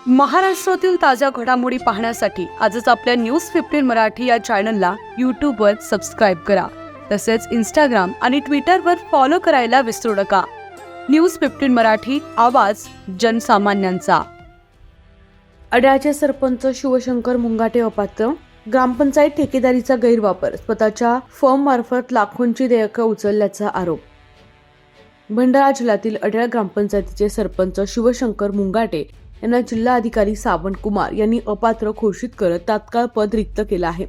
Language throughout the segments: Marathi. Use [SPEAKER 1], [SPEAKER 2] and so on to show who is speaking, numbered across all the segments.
[SPEAKER 1] महाराष्ट्रातील ताज्या घडामोडी पाहण्यासाठी आजच आपल्या न्यूज 15 मराठी या चॅनलला यूट्यूबवर सबस्क्राईब करा. तसेच इंस्टाग्राम आणि ट्विटरवर फॉलो करायला विसरू नका. न्यूज 15 मराठी, आवाज जनसामान्यांचा. अड्याळचे सरपंच शिवशंकर मुंगाटे अपात्र. ग्रामपंचायत ठेकेदारीचा गैरवापर, स्वतःच्या फर्म मार्फत लाखोंची देयकं उचलल्याचा आरोप. भंडारा जिल्ह्यातील अड्याळ ग्रामपंचायतीचे सरपंच शिवशंकर मुंगाटे यांना जिल्हाधिकारी सावंत कुमार यांनी अपात्र घोषित करत तात्काळ पद रिक्त केलं आहे.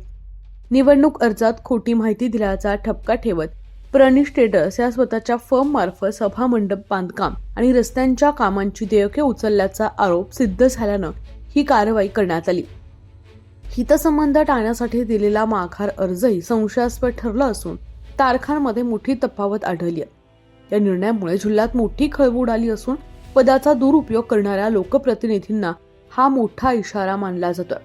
[SPEAKER 1] निवडणूक अर्जात खोटी माहिती दिल्याचा ठपका ठेवत प्रणीश ट्रेडर्स या स्वतःच्या फर्म मार्फत सभा मंडप बांधकाम आणि रस्त्यांच्या कामांची देयके उचलल्याचा आरोप सिद्ध झाल्यानं ही कारवाई करण्यात आली. हितसंबंध टाळण्यासाठी दिलेला माघार अर्जही संशयास्पद ठरला असून तारखांमध्ये मोठी तफावत आढळली आहे. या निर्णयामुळे जिल्ह्यात मोठी खळबळ उडाली असून पदाचा दुरुपयोग करणाऱ्या लोकप्रतिनिधींना हा मोठा इशारा मानला जातो.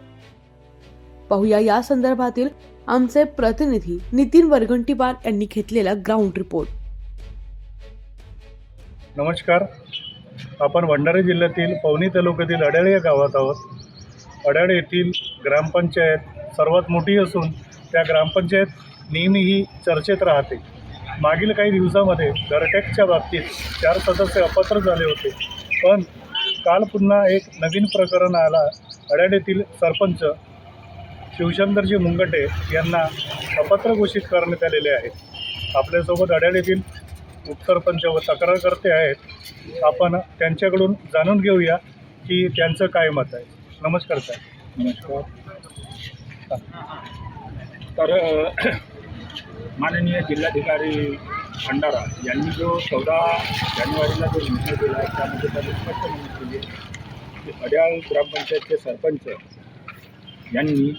[SPEAKER 1] पाहूया या संदर्भातील आमचे प्रतिनिधी नितीन वरघंटीवार यांनी घेतलेला ग्राउंड रिपोर्ट.
[SPEAKER 2] नमस्कार. आपण भंडारा जिल्ह्यातील पवनी तालुक्यातील अड्याळ या गावात आहोत. अड्याळ येथील ग्रामपंचायत सर्वात मोठी असून त्या ग्रामपंचायत नेहमीही चर्चेत राहते. मागील काही दिवसामध्ये घरटॅक्सच्या बाबतीत 4 सदस्य अपात्र झाले होते, पण काल पुन्हा एक नवीन प्रकरण आला. अड्याळ येथील सरपंच शिवशंकरजी मुंगाटे यांना अपात्र घोषित करण्यात आलेले आहे. आपल्यासोबत अड्याळ येथील उपसरपंच व तक्रारकर्ते आहेत. आपण त्यांच्याकडून जाणून घेऊया की त्यांचं काय मत आहे. नमस्कार साहेब.
[SPEAKER 3] नमस्कार. तर माननीय जिल्हाधिकारी भंडारा यांनी जो 14 जानेवारीला जो निर्णय दिला आहे त्यामध्ये त्यांनी स्पष्ट नमूद केली आहे की अड्याळ ग्रामपंचायतचे सरपंच यांनी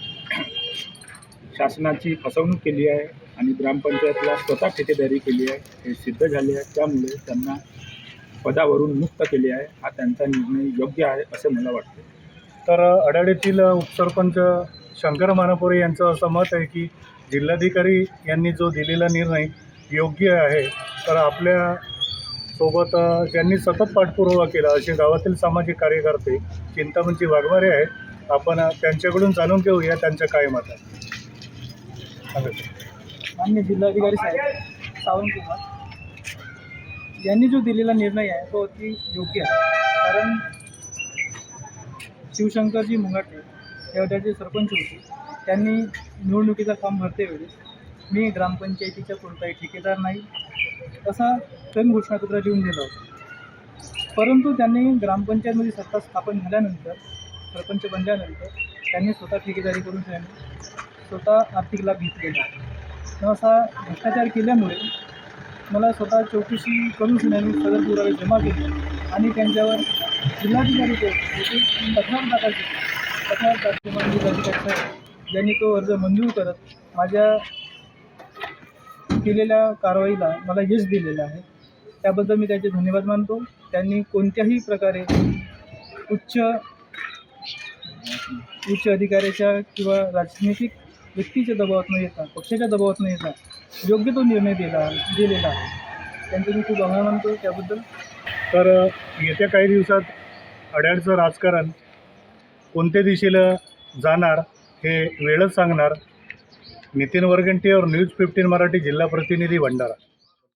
[SPEAKER 3] शासनाची फसवणूक केली आहे आणि ग्रामपंचायतला स्वतः ठेकेदारी केली आहे. हे सिद्ध झाले आहे. त्यामुळे त्यांना पदावरून मुक्त केले आहे. हा त्यांचा निर्णय योग्य आहे असे मला वाटते.
[SPEAKER 2] तर अड्याळ येथील उपसरपंच शंकर मानापुरे यांचं असं मत आहे की जिल्हाधिकारी यांनी जो दिलेला निर्णय योग्य आहे. तर आपल्या सोबत ज्यांनी सतत पाठपुरावा केला असे गावातील सामाजिक कार्यकर्ते चिंतामणजी वाघमारे आहेत. आपण त्यांच्याकडून जाणून घेऊया त्यांचं काय मत आहे.
[SPEAKER 4] माननीय जिल्हाधिकारी साहेब सावंत कुमार यांनी जो दिलेला निर्णय आहे तो अति योग्य आहे. कारण शिवशंकरजी मुंगाटे हे अड्याळचे सरपंच होते. त्यांनी निवडणुकीचा फॉर्म भरतेवेळेस मी ग्रामपंचायतीचा कोणताही ठेकेदार नाही असा स्वयं घोषणापत्र लिहून दिलं होतं. परंतु त्यांनी ग्रामपंचायतमध्ये सत्ता स्थापन झाल्यानंतर, सरपंच बनल्यानंतर त्यांनी स्वतः ठेकेदारी करून स्वतः आर्थिक लाभ घेतलेला आहे. मग असा भ्रष्टाचार केल्यामुळे मला स्वतः चौकशी करून त्यांनी सदर पुरावे जमा केले आणि त्यांच्यावर जिल्हाधिकारी तक्रार दाखल केली. तक्रार दाखल जिल्हाधिकारी साहेब यांनी तो अर्ज मंजूर करत माझ्या केलेल्या कारवाईला मला यश दिलेलं आहे. त्याबद्दल मी त्याचे धन्यवाद मानतो. त्यांनी कोणत्याही प्रकारे उच्च अधिकाऱ्याच्या किंवा राजनैतिक व्यक्तीच्या दबावात न येता, पक्षाच्या दबावात न येता योग्य तो निर्णय दिलेला आहे. त्यांचं मी खूप आभार मानतो त्याबद्दल.
[SPEAKER 2] तर येत्या काही दिवसात अड्याळचं राजकारण कोणत्या दिशेला जाणार हे वेळच सांगणार. नितीन वरघंटीवर न्यूज 15 मराठी, जिल्हा प्रतिनिधी भंडारा.